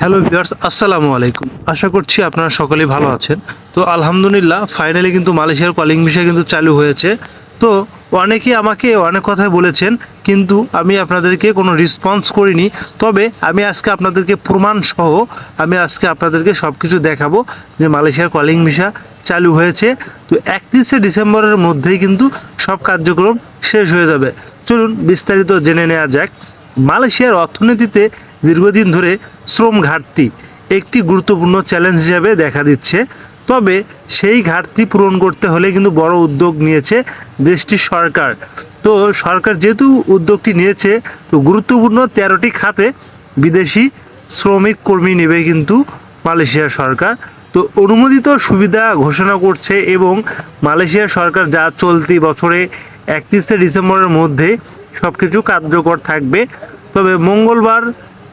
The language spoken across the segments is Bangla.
হ্যালো ভিউয়ার্স, আসসালামু আলাইকুম। আশা করছি আপনারা সকলেই ভালো আছেন। তো আলহামদুলিল্লাহ ফাইনালি কিন্তু মালয়েশিয়ার কলিং ভিসা কিন্তু চালু হয়েছে। তো অনেকেই আমাকে অনেক কথাই বলেছেন, কিন্তু আমি আপনাদেরকে কোনো রেসপন্স করিনি। তবে আমি আজকে আপনাদেরকে প্রমাণসহ আমি আজকে আপনাদেরকে সব কিছু দেখাবো যে মালয়েশিয়ার কলিং ভিসা চালু হয়েছে। তো 31শে ডিসেম্বরের মধ্যেই কিন্তু সব কার্যক্রম শেষ হয়ে যাবে। চলুন বিস্তারিত জেনে নেওয়া যাক। মালয়েশিয়ার অর্থনীতিতে দীর্ঘদিন ধরে শ্রম ঘাটতি একটি গুরুত্বপূর্ণ চ্যালেঞ্জ হিসেবে দেখা দিচ্ছে। তবে সেই ঘাটতি পূরণ করতে হলে কিন্তু বড় উদ্যোগ নিয়েছে দেশটির সরকার। তো সরকার যেহেতু উদ্যোগটি নিয়েছে, তো গুরুত্বপূর্ণ 13টি খাতে বিদেশি শ্রমিক কর্মী নেবে কিন্তু মালয়েশিয়ার সরকার। তো অনুমোদিত সুবিধা ঘোষণা করছে এবং মালয়েশিয়ার সরকার যা চলতি বছরে 31শে ডিসেম্বরের মধ্যে সব কিছু কার্যকর থাকবে। তবে মঙ্গলবার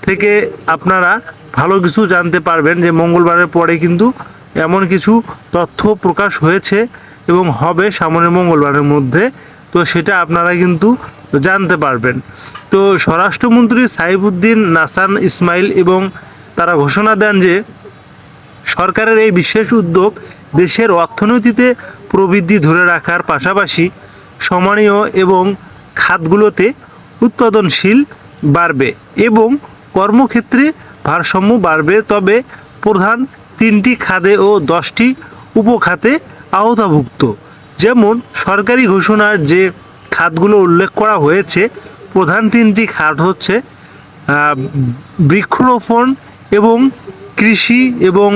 থেকে আপনারা ভালো কিছু জানতে পারবেন যে মঙ্গলবারের পরে কিন্তু এমন কিছু তথ্য প্রকাশ হয়েছে এবং হবে সামনের মঙ্গলবারের মধ্যে। তো সেটা আপনারা কিন্তু জানতে পারবেন। তো স্বরাষ্ট্রমন্ত্রী সাইফুদ্দিন নাসান ইসমাইল এবং তারা ঘোষণা দেন যে সরকারের এই বিশেষ উদ্যোগ দেশের অর্থনীতিতে প্রবৃদ্ধি ধরে রাখার পাশাপাশি সমানীয় এবং খাতগুলোতে উৎপাদনশীল বাড়বে এবং কর্মক্ষেত্রে ভারসাম্য বাড়বে। তবে প্রধান 3টি খাতে ও 10টি উপখাতে আওতাভুক্ত। যেমন সরকারি ঘোষণার যে খাতগুলো উল্লেখ করা হয়েছে, প্রধান 3টি খাত হচ্ছে বৃক্ষরোপণ এবং কৃষি এবং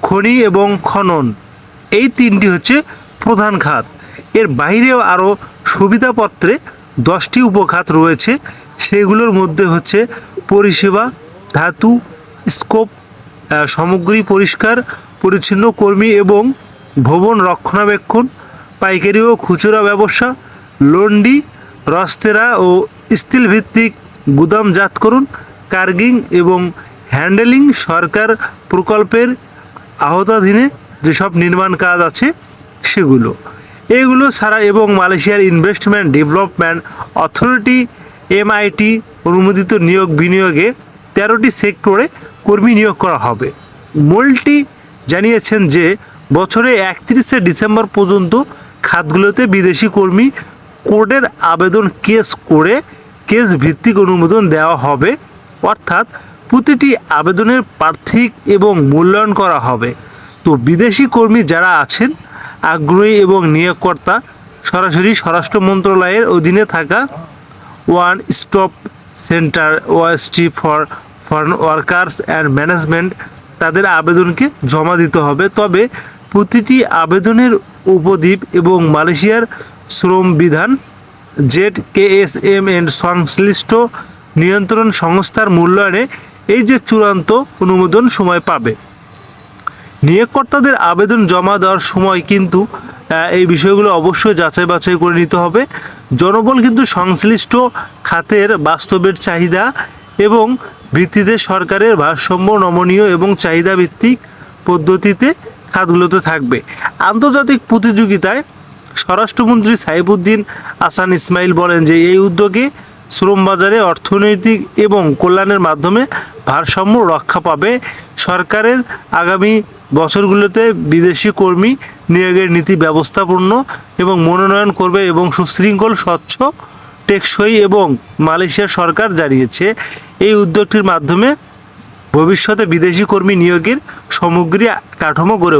খনি এবং খনন। এই 3টি হচ্ছে প্রধান খাত। এর বাইরেও আরও সুবিধাপত্রে 10টি উপখাত রয়েছে। সেগুলোর মধ্যে হচ্ছে পরিষেবা, ধাতু, স্কোপ, সামগ্রী পরিষ্কার পরিচ্ছন্ন কর্মী এবং ভবন রক্ষণাবেক্ষণ, পাইকারি ও খুচরা ব্যবসা, লন্ডি, রেস্তোরাঁ ও স্টিলভিত্তিক গুদামজাতকরণ, কার্গিং এবং হ্যান্ডেলিং। সরকার প্রকল্পের আওতাধীনে যেসব নির্মাণ কাজ আছে সেগুলো এগুলো ছাড়া এবং মালয়েশিয়ার ইনভেস্টমেন্ট ডেভেলপমেন্ট অথরিটি MIT অনুমোদিত নিয়োগ বিনিয়োগে 13টি সেক্টরে কর্মী নিয়োগ করা হবে। মোল্টি জানিয়েছেন যে বছরে 31শে ডিসেম্বর পর্যন্ত খাতগুলোতে বিদেশি কর্মী কোডের আবেদন কেস ভিত্তিক অনুমোদন দেওয়া হবে, অর্থাৎ প্রতিটি আবেদনের প্রার্থিক এবং মূল্যায়ন করা হবে। তো বিদেশি কর্মী যারা আছেন আগ্রহী এবং নিয়োগকর্তা সরাসরি স্বরাষ্ট্র মন্ত্রণালয়ের অধীনে থাকা one stop centre OST for foreign workers and management তাদের আবেদনকে জমা দিতে হবে। তবে প্রতিটি আবেদনের উপদ্বীপ এবং মালয়েশিয়ার শ্রম বিধান ZKSM সংশ্লিষ্ট নিয়ন্ত্রণ সংস্থার মূল্যায়নে এই যে চূড়ান্ত অনুমোদন সময় পাবে। নিয়োগকর্তাদের আবেদন জমা দেওয়ার সময় কিন্তু এই বিষয়গুলো অবশ্যই যাচাই বাছাই করে নিতে হবে। জনবল কিন্তু সংশ্লিষ্ট খাতের বাস্তবের চাহিদা এবং ভিত্তিতে সরকারের ভারসাম্য নমনীয় এবং চাহিদা ভিত্তিক পদ্ধতিতে খাতগুলোতে থাকবে। আন্তর্জাতিক প্রতিযোগিতায় স্বরাষ্ট্রমন্ত্রী সাইফুদ্দিন হাসান ইসমাইল বলেন যে এই উদ্যোগে শ্রম বাজারে অর্থনৈতিক এবং কল্যাণের মাধ্যমে ভারসাম্য রক্ষা পাবে। সরকারের আগামী বছরগুলোতে বিদেশি কর্মী নিয়োগের নীতি ব্যবস্থাপন্ন এবং মনোনয়ন করবে এবং সুশৃঙ্খল, স্বচ্ছ, টেকসই এবং মালয়েশিয়ার সরকার জানিয়েছে এই উদ্যোগটির মাধ্যমে ভবিষ্যতে বিদেশি কর্মী নিয়োগের সামগ্রী কাঠামো গড়ে উঠবে।